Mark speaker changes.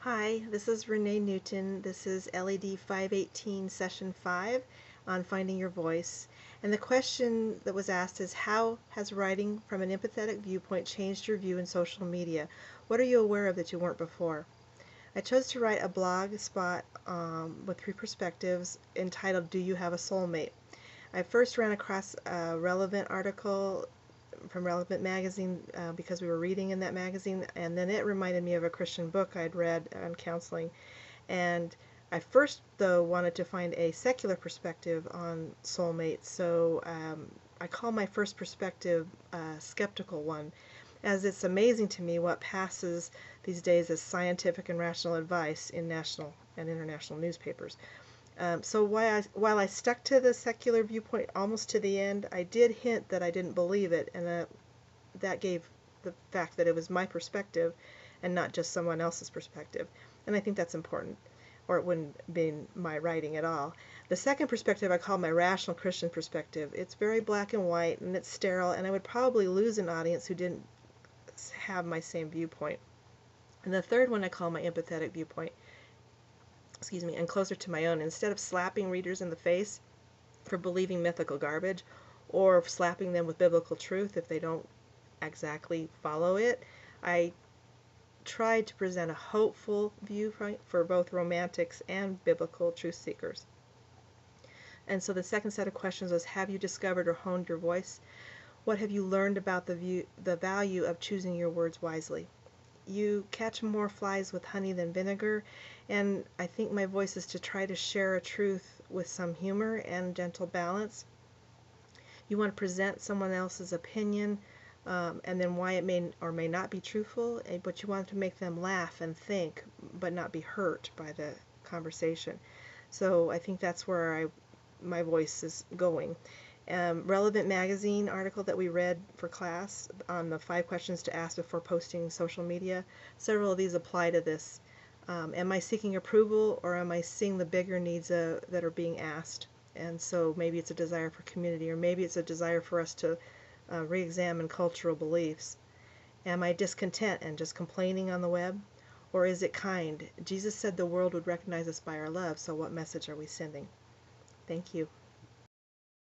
Speaker 1: Hi, this is Renee Newton. This is LED518 Session 5 on Finding Your Voice. And the question that was asked is, how has writing from an empathetic viewpoint changed your view in social media? What are you aware of that you weren't before? I chose to write a blog spot with three perspectives entitled, Do You Have a Soulmate? I first ran across a relevant article from Relevant Magazine because we were reading in that magazine, and then it reminded me of a Christian book I'd read on counseling. And I first, though, wanted to find a secular perspective on soulmates, so I call my first perspective a skeptical one, as it's amazing to me what passes these days as scientific and rational advice in national and international newspapers. So while I stuck to the secular viewpoint almost to the end, I did hint that I didn't believe it, and that gave the fact that it was my perspective and not just someone else's perspective. And I think that's important, or it wouldn't be my writing at all. The second perspective I call my rational Christian perspective. It's very black and white, and it's sterile, and I would probably lose an audience who didn't have my same viewpoint. And the third one I call my empathetic viewpoint, and closer to my own. Instead of slapping readers in the face for believing mythical garbage, or slapping them with biblical truth if they don't exactly follow it, I tried to present a hopeful viewpoint for both romantics and biblical truth seekers. And so the second set of questions was, have you discovered or honed your voice? What have you learned about the value of choosing your words wisely? You catch more flies with honey than vinegar, and I think my voice is to try to share a truth with some humor and gentle balance. You want to present someone else's opinion, and then why it may or may not be truthful, but you want to make them laugh and think, but not be hurt by the conversation. So I think that's where my voice is going. Relevant Magazine article that we read for class on the 5 questions to ask before posting social media. Several of these apply to this. Am I seeking approval, or am I seeing the bigger needs that are being asked? And so maybe it's a desire for community, or maybe it's a desire for us to re-examine cultural beliefs. Am I discontent and just complaining on the web? Or is it kind? Jesus said the world would recognize us by our love, so what message are we sending? Thank you.